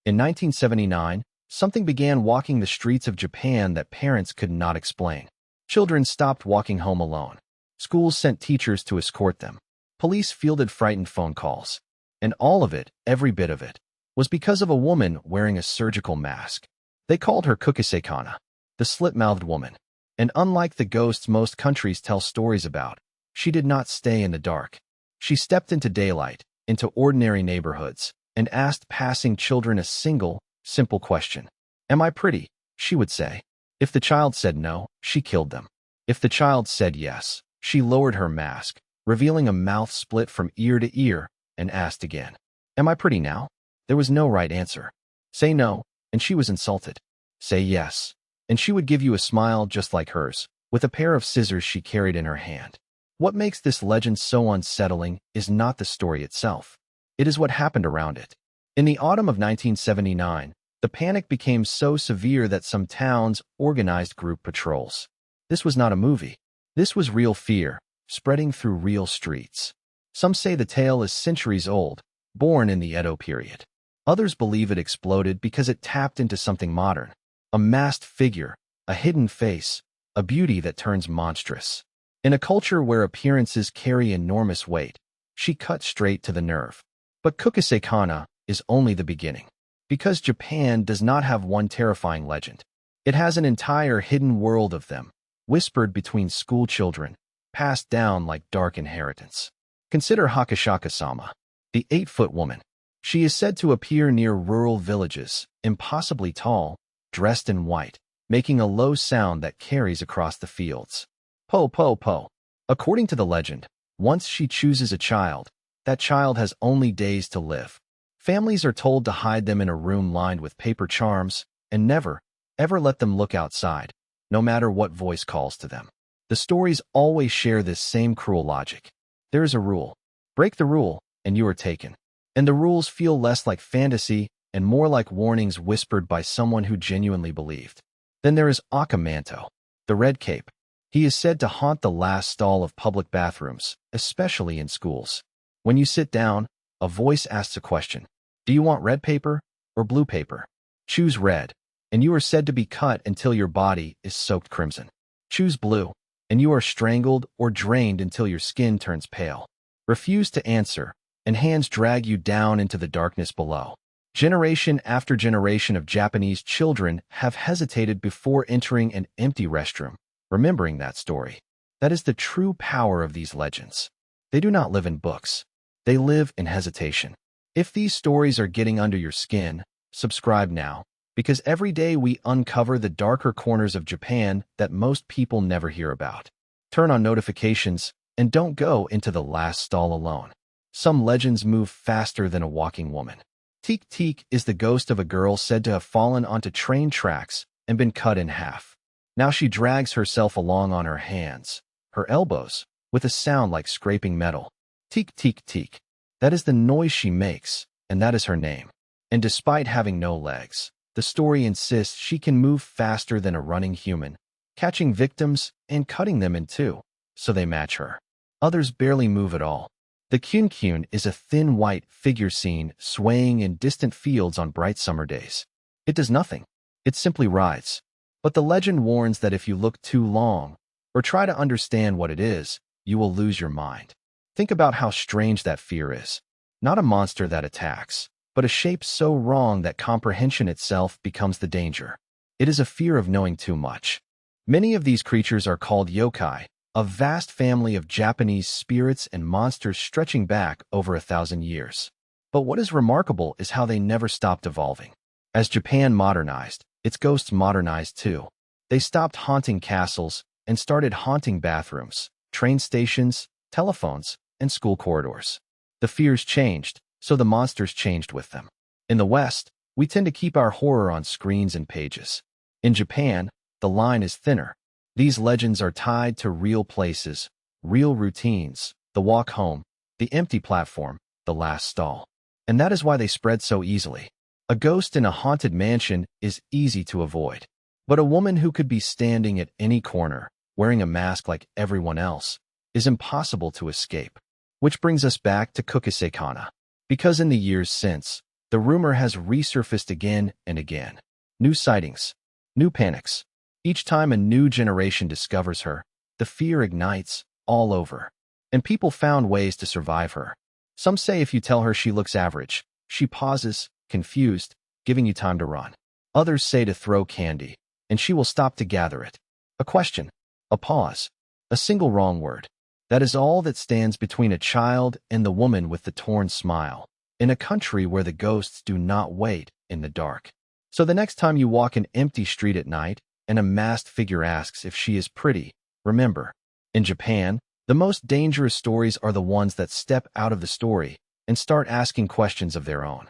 In 1979, something began walking the streets of Japan that parents could not explain. Children stopped walking home alone. Schools sent teachers to escort them. Police fielded frightened phone calls. And all of it, every bit of it, was because of a woman wearing a surgical mask. They called her Kukisekana, the slit-mouthed woman. And unlike the ghosts most countries tell stories about, she did not stay in the dark. She stepped into daylight, into ordinary neighborhoods, and asked passing children a single, simple question. "Am I pretty?" she would say. If the child said no, she killed them. If the child said yes, she lowered her mask, revealing a mouth split from ear to ear, and asked again. "Am I pretty now?" There was no right answer. Say no, and she was insulted. Say yes, and she would give you a smile just like hers, with a pair of scissors she carried in her hand. What makes this legend so unsettling is not the story itself. It is what happened around it. In the autumn of 1979, the panic became so severe that some towns organized group patrols. This was not a movie. This was real fear, spreading through real streets. Some say the tale is centuries old, born in the Edo period. Others believe it exploded because it tapped into something modern. A masked figure, a hidden face, a beauty that turns monstrous. In a culture where appearances carry enormous weight, she cut straight to the nerve. But Kukisekana is only the beginning. Because Japan does not have one terrifying legend. It has an entire hidden world of them, whispered between school children, passed down like dark inheritance. Consider Hakashaka-sama, the 8-foot woman. She is said to appear near rural villages, impossibly tall, dressed in white, making a low sound that carries across the fields. Po, po, po. According to the legend, once she chooses a child, that child has only days to live. Families are told to hide them in a room lined with paper charms and never, ever let them look outside, no matter what voice calls to them. The stories always share this same cruel logic. There is a rule. Break the rule, and you are taken. And the rules feel less like fantasy and more like warnings whispered by someone who genuinely believed. Then there is Akamanto, the red cape. He is said to haunt the last stall of public bathrooms, especially in schools. When you sit down, a voice asks a question. Do you want red paper or blue paper? Choose red, and you are said to be cut until your body is soaked crimson. Choose blue, and you are strangled or drained until your skin turns pale. Refuse to answer, and hands drag you down into the darkness below. Generation after generation of Japanese children have hesitated before entering an empty restroom, remembering that story. That is the true power of these legends. They do not live in books. They live in hesitation. If these stories are getting under your skin, subscribe now, because every day we uncover the darker corners of Japan that most people never hear about. Turn on notifications and don't go into the last stall alone. Some legends move faster than a walking woman. Teek Teek is the ghost of a girl said to have fallen onto train tracks and been cut in half. Now she drags herself along on her hands, her elbows, with a sound like scraping metal. Teek Teek Teek. That is the noise she makes, and that is her name. And despite having no legs, the story insists she can move faster than a running human, catching victims and cutting them in two, so they match her. Others barely move at all. The Kyun-Kyun is a thin white figure seen swaying in distant fields on bright summer days. It does nothing. It simply rides. But the legend warns that if you look too long, or try to understand what it is, you will lose your mind. Think about how strange that fear is. Not a monster that attacks, but a shape so wrong that comprehension itself becomes the danger. It is a fear of knowing too much. Many of these creatures are called yokai, a vast family of Japanese spirits and monsters stretching back over 1,000 years. But what is remarkable is how they never stopped evolving. As Japan modernized, its ghosts modernized too. They stopped haunting castles and started haunting bathrooms, train stations, telephones, and school corridors. The fears changed, so the monsters changed with them. In the West, we tend to keep our horror on screens and pages. In Japan, the line is thinner. These legends are tied to real places, real routines, the walk home, the empty platform, the last stall. And that is why they spread so easily. A ghost in a haunted mansion is easy to avoid. But a woman who could be standing at any corner, wearing a mask like everyone else, is impossible to escape. Which brings us back to Kukisekana. Because in the years since, The rumor has resurfaced again and again. New sightings, new panics. Each time a new generation discovers her, the fear ignites all over. And people found ways to survive her. Some say if you tell her she looks average, she pauses, confused, giving you time to run. Others say to throw candy, and she will stop to gather it. A question, a pause, a single wrong word. That is all that stands between a child and the woman with the torn smile, in a country where the ghosts do not wait in the dark. So the next time you walk an empty street at night and a masked figure asks if she is pretty, remember, in Japan, the most dangerous stories are the ones that step out of the story and start asking questions of their own.